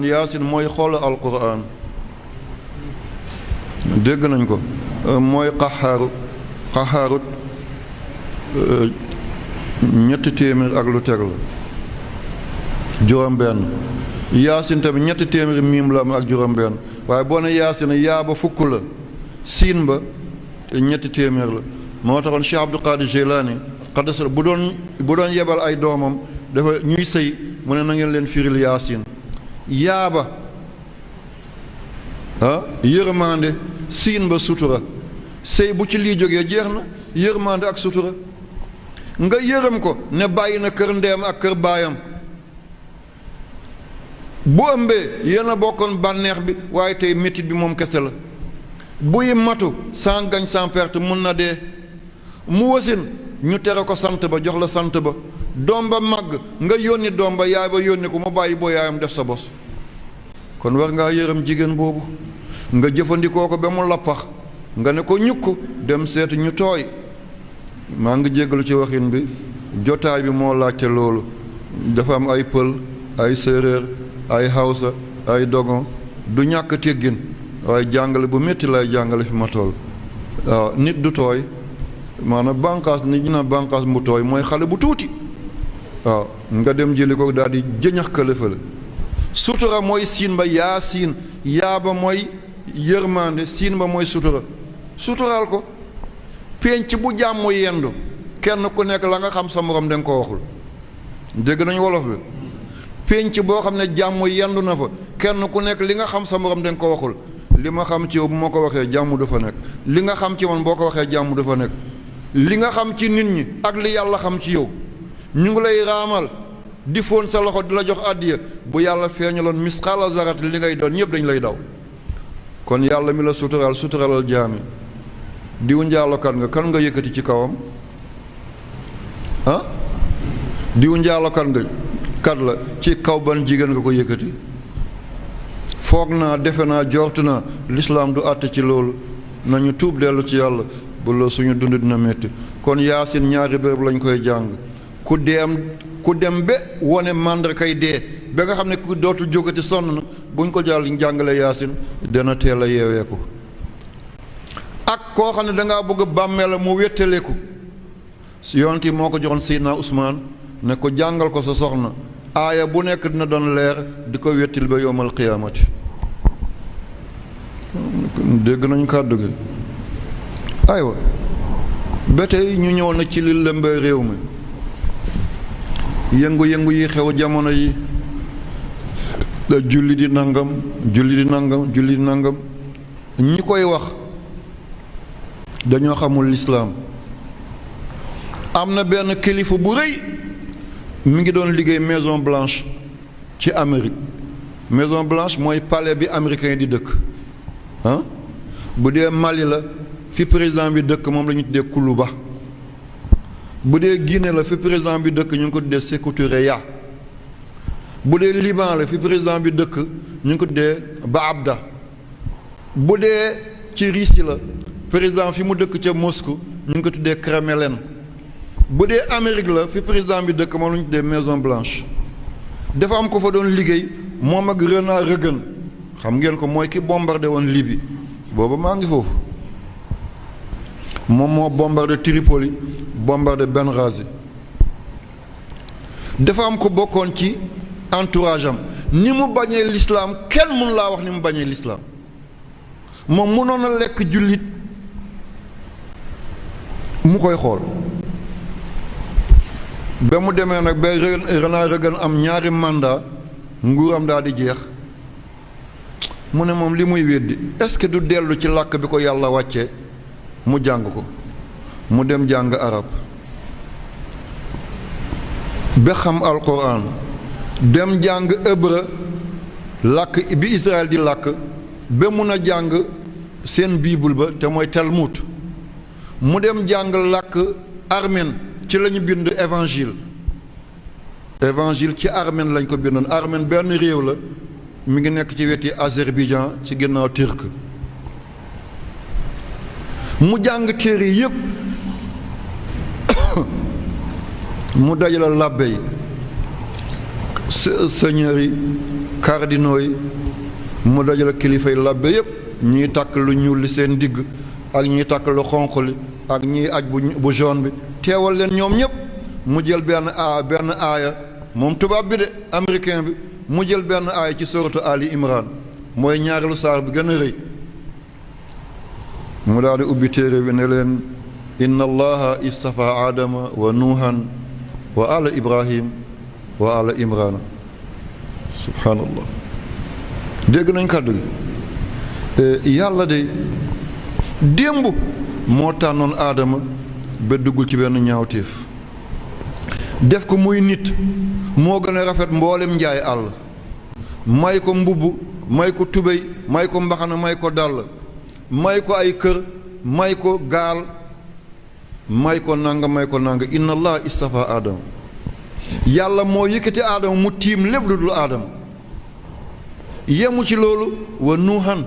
yaasin mooy xool alquran dégg nañ ko mooy xaxaarut ñetti téeméer ak lu teg la juróom benn yaasin tamit ñetti téeméer miim la am ak juróom benn waaye boo ne yaasin yaa ba fukk la siin ba ñetti téeméer la moo taxoon Cheikh Abdul Qadir Jilani xaddasa bu doon yebal ay doomam dafa ñuy sëy mu ne na ngeen leen firil yaasin yaaba yërmande siin ba sutura sëy bu ci lii jógee jeex na yërmande ak sutura nga yërëm ko ne bàyyi na kër ndeem ak kër baayam bu ëmbee yéen a bokkoon bànneex bi waaye tey métit bi moom kese la buy matu sans gagne sans perte mun na dee mu wasin ñu tere ko sant ba jox la sant ba doom ba màgg nga yónni doom ba yaay ba yónni ko mu bàyyi boo yaayam def sa bos kon war ngaa yërëm jigéen boobu nga jëfandikoo ko ba mu lappax nga ne ko ñukk dem seeti ñu tooy maa ngi jéggalu ci waxin bi jotaay bi moo laajte loolu dafa am ay pël ay séeréer ay hawsa ay dogon du ñàkk teggin waaye jàngale bu métti lay jàngale fi ma toll waaw nit du tooy maanaam bànqaas nit ñi na bànqaas mu tooy mooy xale bu tuuti waaw nga dem jëli ko daal di jëñax këlëfale sutura mooy siin ba yaa siin yaa ba mooy yërmande siin ba mooy sutura suturaal ko pénc bu jàmm yendu kenn ku nekk la nga xam sa morom da nga ko waxul dégg nañu wolof bi pénc boo xam ne jàmm yendu na fa kenn ku nekk li nga xam sa morom da nga ko waxul li ma xam ci yow bu ma ko waxee jàmm du fa nekk li nga xam ci man boo ko waxee jàmm du fa nekk li nga xam ci nit ñi ak li yàlla xam ci yow ñu ngi lay raamal di fóon sa loxo di la jox àddiya bu yàlla feeñaloon misqaala zarat li ngay doon ñëpp dañ lay daw kon yàlla mi la suturalal jaami diw njaalokat nga kan nga yëkkati ci kawam diw njaalokat nga kat la ci kaw ban jigéen nga ko yëkkati foog naa defe naa jortu naa lislaam du àtte ci loolu nañu tuub dellu ci yàlla bu la suñu dund dina métti kon yaasin ñaari béréb lañ koy jàng ku dem ba wone màndar kay dee ba nga xam ne ku dootul jógati sonn na buñ ko jàngale yaasin dana teel a yeeweeku ak koo xam ne dangaa bëgg bàmmeela mu wéttaleku yonent yi moo ko joxoon Seydina Ousmane ne ko jàngal ko sa soxna aaya bu nekk dina doon leer di ko wettil ba yowmal qiyaamati dégg nañ kàddu gi aywa ba tey ñu ñëw na ci li lëmbee réew mi yëngu-yëngu yi xew jamono yi julli di nangam ñi koy wax dañoo xamul lislaam am na benn kilifa bu rëy mi ngi doon liggéey Maison Blanche ci Amérique Maison Blanche mooy palais bi américain di dëkk bu dee Mali la fi président bi dëkk moom la ñu tuddee Kuluba bu dee Guinée la fi président bi dëkk ñu ngi ko tuddee Sékou Touré bu dee Liban la fi président bi dëkk ñu ngi ko tuddee Baabda bu dee ci Russie la président fi mu dëkk ca Moscou ñu ngi ko tuddee Kremlin bu dee Amérique la fi président bi dëkk moom la ñu tuddee Maison Blanche dafa am ko fa doon liggéey moom ak Ronald Reagan xam ngeen ko mooy ki bombardé woon Libye booba maa ngi foofu moom moo bombardé Tripoli bombardé Benghazi dafa am ko bokkoon ci entourage am ni mu bañee l'islam kenn mun laa wax ni mu bañee l'islam moom mënoon a lekk jullit mu koy xool ba mu demee nag ba Ronald Reagan am ñaari mandat nguuram daal di jeex mu ne moom li muy weddi est-ce que du dellu ci làkk bi ko yàlla wàccee mu jàng ko mu dem jàng arab ba xam alquran dem jàng hébreu làkk bi Israël di làkk ba mun a jàng seen bible ba te mooy Talmud mu dem jàng làkk arméen ci lañu bind évangile ci arméen lañ ko bindoon arméen benn réew la mi ngi nekk ci weti Azerbaïdjan ci ginnaaw turc mu jàng téere yépp mu dajale làbbe yi seigneurs yi cardinaux yi mu dajale kilifay labbe yépp ñiy takk lu ñuul li seen digg ak ñiy takk lu xonq li ak ñiy aj bu jaune bi teewal leen ñoom ñépp mu jël benn aaya moom tubaab bi de américain bi mu jël benn aaya ci suratu Ali Imran mooy ñaareelu saar bi gën a rëy mu daal di ubbi téere bi ne leen inna allaha istafa aadama wa nuuhan wa ala ibrahim wa ala imrana subhaanallah dégg nañ kàddu gi yàlla de démb moo tànnoon aadama ba duggul ci benn ñaawteef def ko muy nit moo gën a rafet mboolem njaay àll may ko mbubb may ko tubéy may ko mbaxana may ko dàll may ko ay kër may ko gaal may ko nanga inna allah istafa aadama yàlla moo yëkkati aadama mu tiim lépp lu dul aadama yemu ci loolu wa nuuhan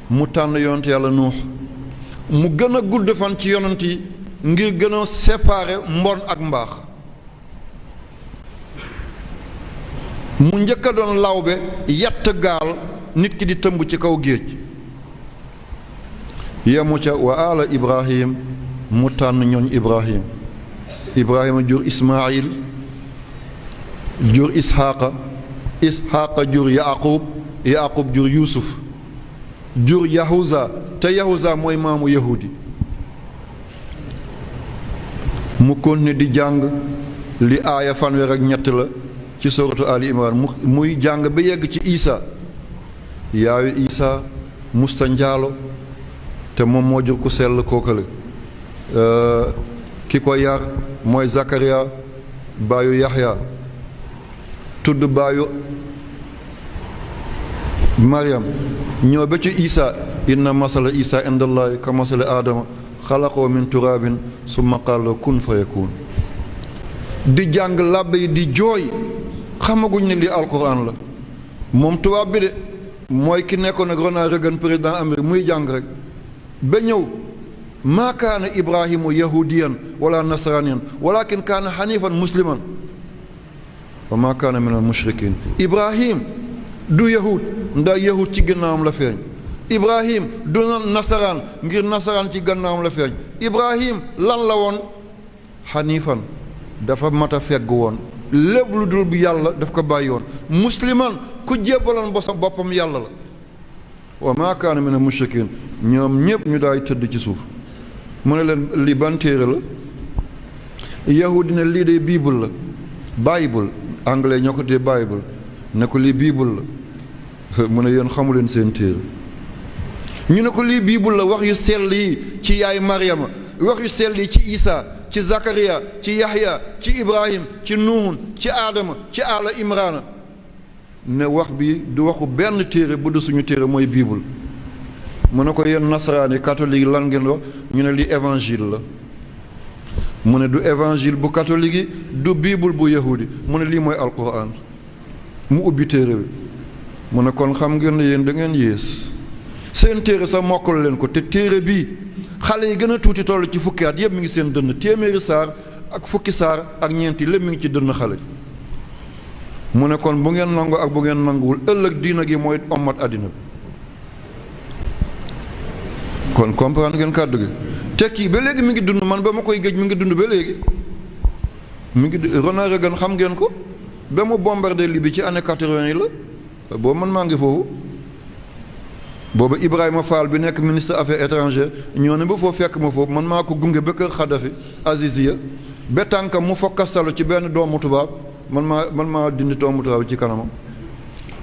mu tànn yonent yàlla nuux mu gën a gudd fan ci yonent yi ngir gën a séparer mbon ak mbaax mu njëkk a doon lawbe yett gaal nit ki di tëmb ci kaw géej yemu ca wa ala ibrahim mu tànn ñooñ ibrahima jur ismail jur isxaaqa jur yaqub jur yuusuf jur yahuza te yahuza mooy maamu yahudi mu continué di jàng li aaya fanweer ak ñett la ci suratu Ali Imran muy jàng ba yegg ci Isa yaayu Isa musta njaalo te moom moo jur ku sell kookale ki ko yar mooy Zakariya baayu Yaxya tudd baayu Maryam ñëw ba ci Isa inna masala Isa indallahi ka masala Adama xalaqoo min turabin summa qaala kun fa yakun di jàng làbbe yi di jooy xamaguñ ne lii alquran la moom tubaab bi de mooy ki nekkoon ak Ronald Reagan président Amérique muy jàng rek ba ñëw maa kaana ibrahimu yahudiyan wala nasraniyan walakin kaana xanifan musliman wa maa kaana min al mushrikin ibrahim du yahud ndax yahud ci gannaawam la feeñ ibrahim du nasaraan ngir nasaraan ci gannaawam la feeñ ibrahim lan la woon xanifan dafa mat a fegg woon lépp lu dul bu yàlla daf ko bàyyi woon musliman ku jébbaloon boppam yàlla la wa maa kaana min al mushrikin ñoom ñépp ñu daay tëdd ci suuf mu ne leen lii ban téere la yahudi ne lii de bible la bible anglais ñoo ko tuddee bible ne ko lii bible la mu ne yéen xamu leen seen téere ñu ne ko lii bible la wax yu sell yi ci yaay Maryama wax yu sell yi ci Isa ci Zakariya ci Yaxya ci Ibrahim ci Nuhun ci Aadama ci Ala Imrana ne wax bi du waxu benn téere bu du suñu téere mooy bible mu ne ko yéen nasaraani catholique lan ngeen wax ñu ne lii évangile la mu ne du évangile bu catholique yi du bible bu yahudi mu ne lii mooy alquran mu ubbi téere bi mu ne kon xam ngeen ne yéen da ngeen yées seen téere sax mokkal leen ko te téere bii xale yi gën a tuuti toll ci fukki at yëpp mi ngi seen dënn téeméeri saar ak fukki saar ak ñeenti lépp mi ngi ci dënn xale mu ne kon bu ngeen nangu ak bu ngeen nanguwul ëllëg diina gi mooy ommat àddina bi kon comprendre ngeen kàddu gi te kii ba léegi mi ngi dund man ba ma koy géej mi ngi dund ba léegi mi ngi Ronald Reagan xam ngeen ko ba mu bombardé Libye ci année 80 yi la boobu man maa ngi foofu boobu Ibrahima Fall bi nekk ministre affaires étrangères ñoo ne ba foofu fekk ma foofu man maa ko gunge ba kër Xadafi Aziziya ba tànkam mu fokkastalu ci benn doomu tubaab man maa dindi doomu tubaab ci kanamam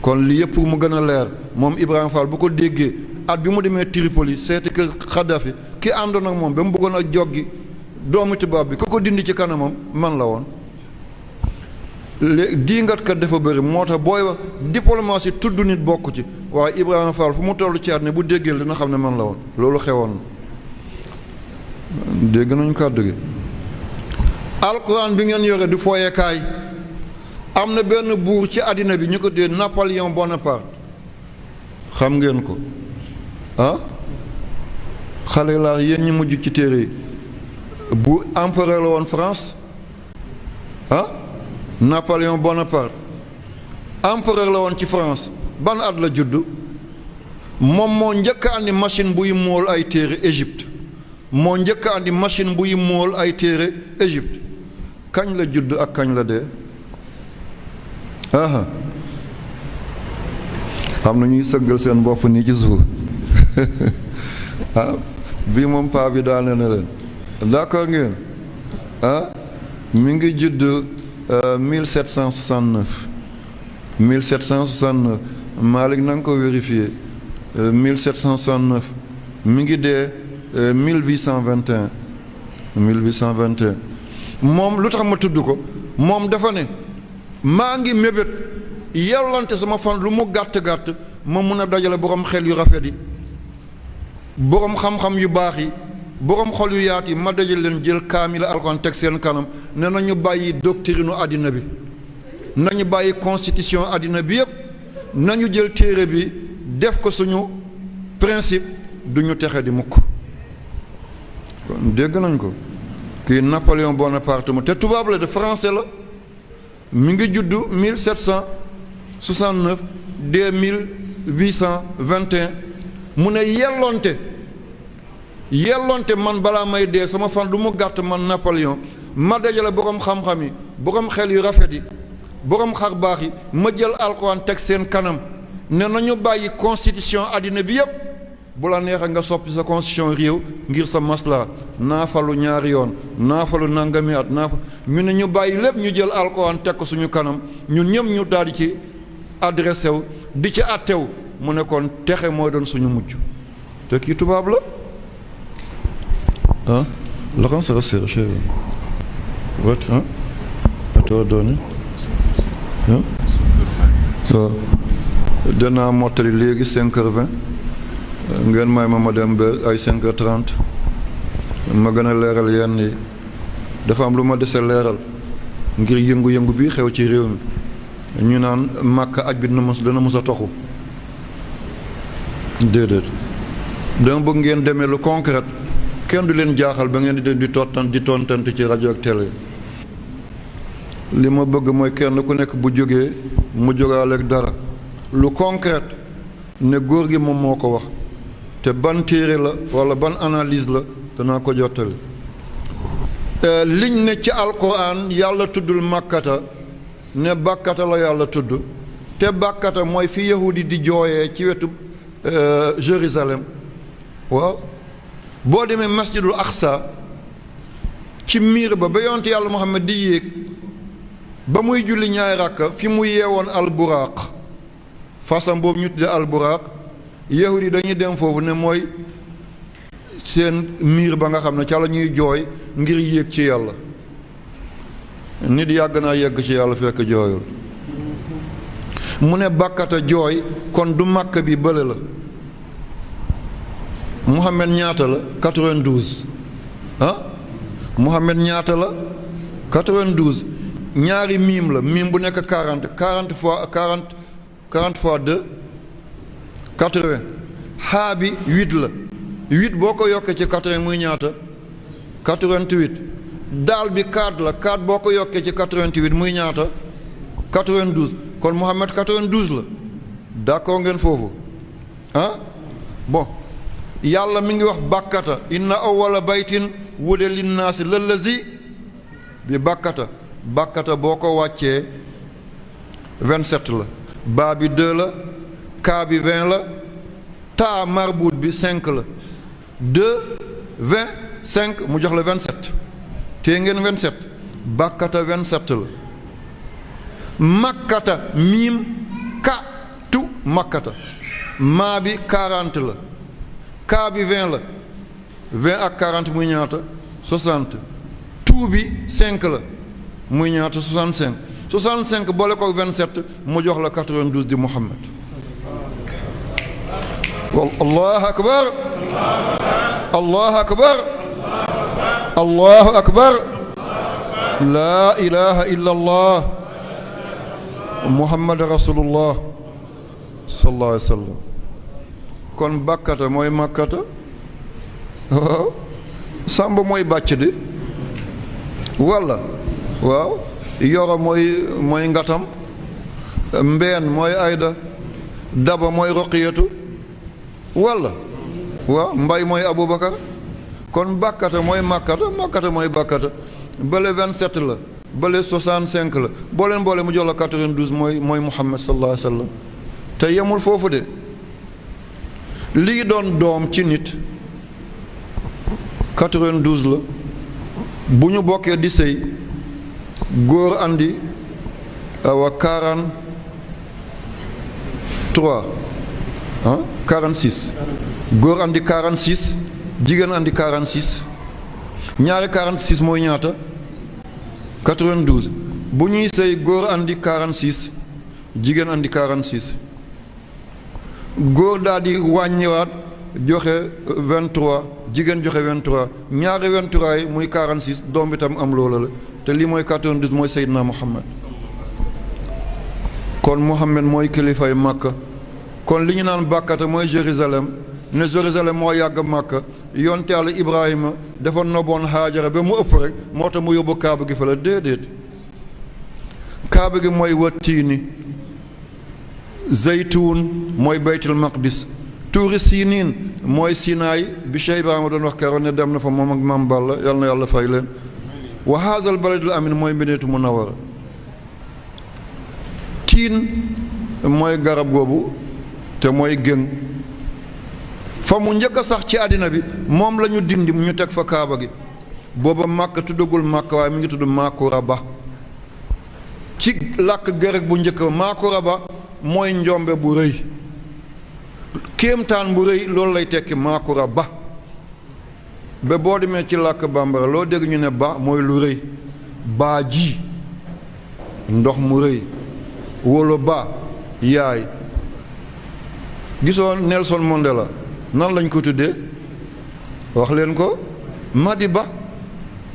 kon lii yëpp mu gën a leer moom Ibrahima Fall bu ko déggee at bi mu demee Tripoli seeti kër Xadafi ki àndoon ak moom ba mu bëggoon a joggi doomu tubaab bi ku ko dindi ci kanamam man la woon léegi diingat kat dafa bëri moo tax booy wax diplomatie tudd nit bokk ci waaye Ibrahima Fall fu mu toll ci at ne bu déggee dina xam ne man la woon loolu xewoon na dégg nañu kàddu gi alquran bi ngeen yore du fooyekaay am na benn buur ci àddina bi ñu ko dee Napoléon Bonaparte xam ngeen ko ah xale laa yéen ñi mujj ci téere yi bu empereur la woon France ah Napoléon Bonaparte empereur la woon ci France ban at la judd moom moo njëkk a andi machine buy mool ay téere Égypte moo njëkk a andi machine buy mool ay téere Égypte kañ la judd ak kañ la dee aha am na ñuy sëggal seen bopp nii ci suuf ah bii moom paa bi daane na leen d'accord ngeen ah mi ngi judd 1769 1769 Malick na nga ko vérifié 1769 mi ngi dee 1821 1821 moom lu tax ma tudd ko moom dafa ne maa ngi mébét yellante sama fan lu mu gàtt-gàtt ma mun a dajale borom xel yu rafet yi borom xam-xam yu baax yi borom xol yu yaat yi ma dajale leen jël kaamila alxuraan teg seen kanam ne nañu bàyyi doctrine àddina bi nañu bàyyi constitution àddina bi yépp nañu jël téere bi def ko suñu principe du ñu texe di mukk kon dégg nañ ko kii Napoléon Bonaparte mu te tubaab la de français la mi ngi judd 1769 dès 1821 mu ne yellonte man balaa may dee sama fan du mu gàtt man Napoléon ma dajale borom xam-xam yi borom xel yu rafet yi borom xar baax yi ma jël alxuraan teg seen kanam ne nañu bàyyi constitution àddina bi yépp bu la neexee nga soppi sa constitution réew ngir sa masla naa falu ñaari yoon naa falu nangami at ñu ne ñu bàyyi lépp ñu jël alxuraan teg ko suñu kanam ñun ñëpp ñu daal di ci adressé wu di ci attew mu ne kon texe mooy doon suñu mujj te kii tubaab la ah Laurent sera cherché what ah atoo dooni waaw danaa mottali léegi 5h20 ngeen may ma dem ba ay 5h30 ma gën a leeral yenn yi dafa am lu ma dese leeral ngir yëngu-yëngu bii xew ci réew mi ñu naan Màkka aj bi dana mës a toxu déedéet dama bëgg ngeen demee lu concret kenn du leen jaaxal ba ngeen di tontante ci rajo ak télé li ma bëgg mooy kenn ku nekk bu jógee mu jógaale ak dara lu concret ne góor gi moom moo ko wax te ban téere la walla ban analyse la danaa ko jottali liñ ne ci alquran yàlla tuddul màkkata ne bàkkata la yàlla tudd te bàkkata mooy fi yahudi di jooyee ci wetu Jérusalem waaw boo demee masjidul aqsa ci miir ba yonent yàlla Muhammad di yéeg ba muy julli ñaari ràkka fi mu yeewoon alburaaq fasam boobu ñu tudde alburaaq yahudi yi dañuy dem foofu ne mooy seen miir ba nga xam ne ca la ñuy jooy ngir yéeg ci yàlla nit yàgg naa yegg ci yàlla fekk jooyul mu ne bàkkata jooy kon du màkk bi bële la Muhammad ñaata la 92 ah Muhammad ñaata la 92 ñaari miim la miim bu nekk 40 fois 2 80 xaa bi 8 la 8 boo ko yokkee ci 80 muy ñaata 88 daal bi 4 la 4 boo ko yokkee ci 88 muy ñaata 92 kon Muhammad 92 la d'accord ngeen foofu ah bon yàlla mi ngi wax bàkkata inna awwala baytin wude linnaasi lallazi bi bàkkata boo ko wàccee 27 la baa bi 2 la kaa bi 20 la taa marbuut bi 5 la 2 20 5 mu jox la 27 tee ngeen 27 bàkkata 27 la makkata miim ka tu makkata maa bi 40 la kaa bi 20 la 20 ak 40 muy ñaata 60 tuu bi 5 la muy ñaata 65 boole ko 27 mu jox la 92 di Muhammad allahu akbar allahu akbar allahu akbar laa ilaha illa allah Muhammad rasulullah sallallahu alayhi wa sallam kon bàkkata mooy màkkata waaw sàmba mooy bàcc di walla waaw yoro mooy ngatam mbeen mooy ayda, daba mooy roqiyatu walla waaw mbay mooy aboubacar kon bàkkata mooy màkkata mooy bàkkata bële 27 la bële 65 la boo leen boole mu jox la 92 mooy Muhammad sallallahu alayhi wa sallam te yemul foofu de lii doon doom ci nit 92 la bu ñu bokkee di sëy góor andi awa 46 góor andi 46 jigéen andi 46 ñaari 46 mooy ñaata 92 bu ñuy sëy góor andi 46 jigéen andi 46 góor daal di wàññiwaat joxe 23 jigéen joxe 23 ñaari 23 yi muy 46 doom bi tam am loola la te lii mooy 92 mooy Seydina Muhammad kon Muhammad mooy kilifay Makka kon li ñu naan bàkkata mooy Jérusalem ne Jérusalem moo yàgg Makka yonte Yàlla Ibrahima dafa noboon Haajara ba mu ëpp rek moo tax mu yóbbu kaaba gi fa la déedéet kaaba gi mooy wattiini zaytuun mooy baytul maqdis tuuri siiniin mooy Sinaay bi Cheikh Ibrahima doon wax keroon ne dem na fa moom ak Maam Balla yal na yàlla fay leen wa haazal baladul amin mooy Madiinatu Munawwara tiin mooy garab googu te mooy gën fa mu njëkk a sax ci àddina bi moom la ñu dindi ñu teg fa kaaba gi booba màkk tuddagul màkk waaye mi ngi tudd Maakuraba ci làkk gërëg bu njëkk Maakuraba mooy njombe bu rëy kéemtaan bu rëy loolu lay tekki Maakuraba ba boo demee ci làkk bambara loo dégg ñu ne ba mooy lu rëy baa ji ndox mu rëy wolo ba yaay gisoo Nelson Mandela nan lañ ko tuddee wax leen ko Madiba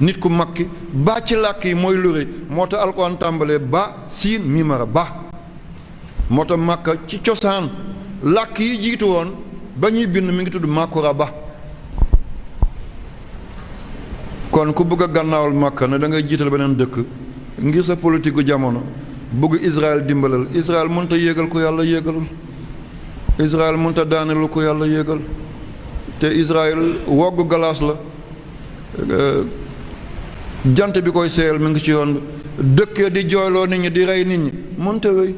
nit ku mag ki ba ci làkk yi mooy lu rëy moo tax alxuraan tàmbalee ba siin mimara ba moo tax Makka ci cosaan làkk yi jiitu woon ba ñuy bind mi ngi tudd Maakuraba kon ku bëgg a gànnaawal Makka ne da ngay jiital beneen dëkk ngir sa politique gu jamono bëgg Israël dimbalal Israël mënta yéegal ku yàlla yéegalul Israël mënta daanelu ku yàlla yéegal te Israël wogg galaas la jant bi koy seeyal mi ngi ci yoon bi dëkkee di jooyloo nit ñi di rey nit ñi mënta wéy